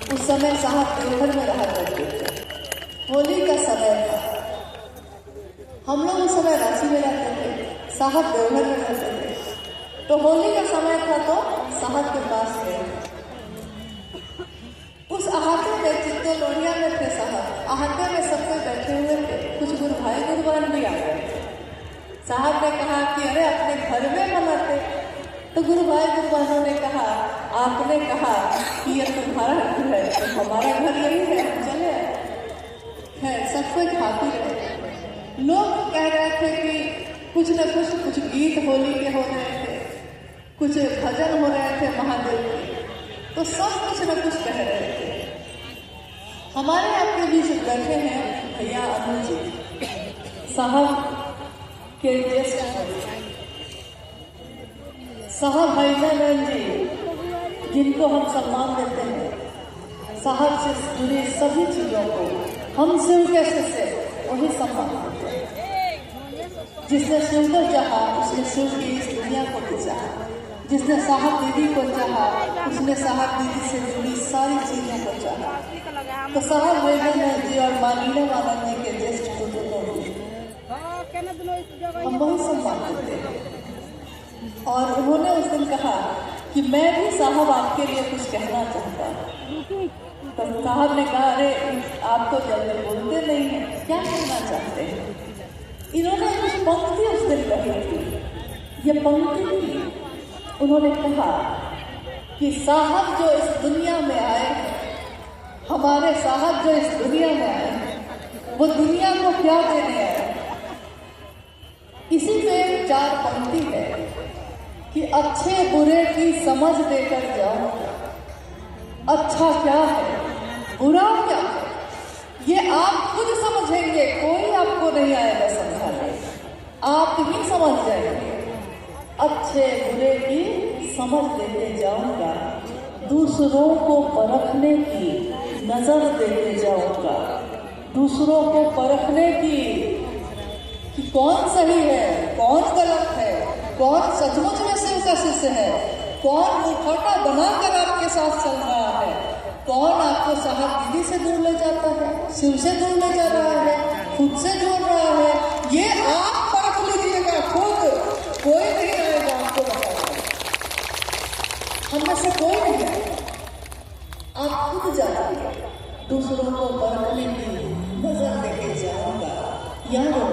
उस समय साहब देवघर में रहा करते थे। होली का समय था, हम लोग उस समय रांची में रहते थे, साहब देवघर में रहते थे। तो होली का समय था तो साहब के पास गए। उस अहाते में चित्तो लोहिया में थे साहब, अहाते में सब कोई बैठे हुए थे, कुछ गुरु भाई गुरुबान भी आ गए। साहब ने कहा कि अरे अपने घर में मनाते। तो गुरु भाई गुरुबानों ने कहा आपने कहा कि यह तुम्हारा घर है तो हमारा घर यही है, हम चले आए। खैर सब कोई खाती रहे। लोग कह रहे थे कि कुछ न कुछ गीत होली के हो रहे थे, कुछ भजन हो रहे थे महादेव के, तो सब कुछ न कुछ कह रहे थे। हमारे आपके बीच बैठे हैं भैया अमर जी, साहब के ज्येष्ठ साहब भाईजान जी, जिनको हम सम्मान देते हैं। साहब से जुड़ी सभी चीजों को हम शिव के से वही सम्मान देते हैं। जिसने शिव को चाहा उसने शिव की इस दुनिया को भी चाहा, जिसने साहब दीदी को चाहा उसने साहब दीदी से जुड़ी सारी चीजों को चाहा। तो साहब भाईजान जी और मानीना मानव जी के ज्येष्ठ बुजुर्गों हम बहुत सम्मान करते हैं। और उन्होंने उस दिन कहा कि मैं भी साहब आपके लिए कुछ कहना चाहता हूँ। तो साहब ने कहा अरे आप तो जल्दी बोलते नहीं हैं, क्या कहना चाहते हैं? इन्होंने कुछ पंक्ति उस दिन कही थी। ये पंक्ति थी, उन्होंने कहा कि साहब जो इस दुनिया में आए हैं, हमारे साहब जो इस दुनिया में आए हैं, वो दुनिया को क्या देने आए। इसी में 4 पंक्ति है कि अच्छे बुरे की समझ देकर जाऊंगा। अच्छा क्या है, बुरा क्या है, ये आप खुद समझेंगे, कोई आपको नहीं आएगा समझाने, आप ही समझ जाएंगे। अच्छे बुरे की समझ देते जाऊंगा, दूसरों को परखने की नजर देते जाऊंगा। दूसरों को परखने की कि कौन सही है, कौन गलत है, कौन सचमुच में शिव का शिष्य है, कौन मुखौटा बनाकर आपके साथ चल रहा है, कौन आपको साहब दीदी से दूर ले जाता है, शिव से दूर ले जा रहा है, खुद से जोड़ रहा है, ये आप परख लीजिएगा खुद। कोई नहीं आएगा आपको बताएगा, हम में से कोई नहीं आएगा, आप खुद जाइए। दूसरों को परखने की नजर देके जाऊंगा। यारो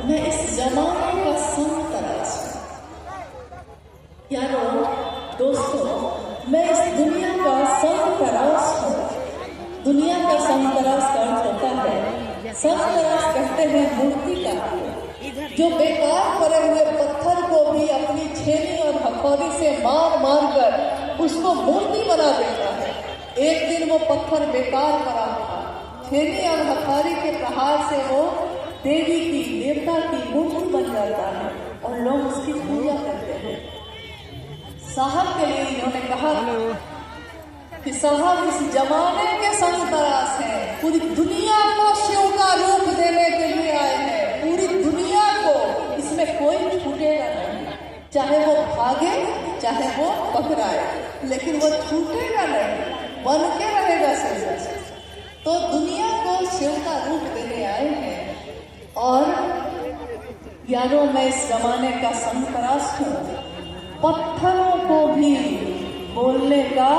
मैं इस जमाने का संग तराश हूं। यारो दोस्तों मैं इस दुनिया का संग तराश हूँ। दुनिया का संग तराश का अर्थ होता है, संग तराश कहते हैं मूर्ति का, जो बेकार पड़े हुए पत्थर को भी अपनी छेनी और हथौड़ी से मार मार कर उसको मूर्ति बना देता है। एक दिन वो पत्थर बेकार पड़ा था, छेनी और हथौड़ी के प्रहार से वो देवी की देवता की मूर्ति बन जाता है और लोग उसकी पूजा करते हैं। साहब के लिए इन्होंने कहा कि साहब इस जमाने के संग तराश हैं, पूरी दुनिया को शिव का रूप देने के लिए आए हैं। पूरी दुनिया को, इसमें कोई छूटेगा नहीं, चाहे वो भागे चाहे वो पकड़ाए, लेकिन वो छूटेगा नहीं, बन के रहेगा शिव। तो दुनिया को शिव का रूप देने आए हैं। और यारों मैं इस जमाने का संग तराश हूँ, पत्थरों को भी बोलने का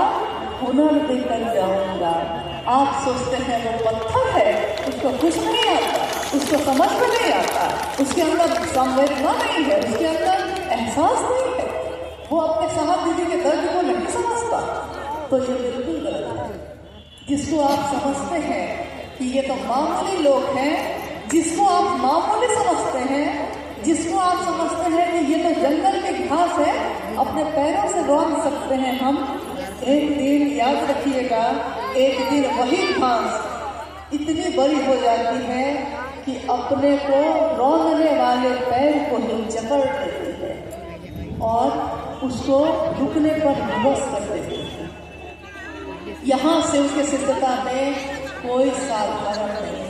हुनर देकर जाऊंगा। आप सोचते हैं वो पत्थर है, उसको कुछ नहीं आता, उसको समझ में नहीं आता, उसके अंदर संवेदना नहीं है, उसके अंदर एहसास नहीं है, वो अपने साहब दीदी के दर्द को नहीं समझता। तो ये बिल्कुल गलत है। जिसको आप समझते हैं कि ये तो मामूली लोग हैं, जिसको आप मामूली समझते हैं, जिसको आप समझते हैं कि ये तो जंगल की घास है, अपने पैरों से रौंद सकते हैं हम, एक दिन याद रखिएगा, एक दिन वही घास इतनी बड़ी हो जाती है कि अपने को रौंदने वाले पैर को ही जकड़ देती है और उसको रुकने पर विवश कर देती है। यहाँ शिव की सिद्धता में कोई साधारण नहीं।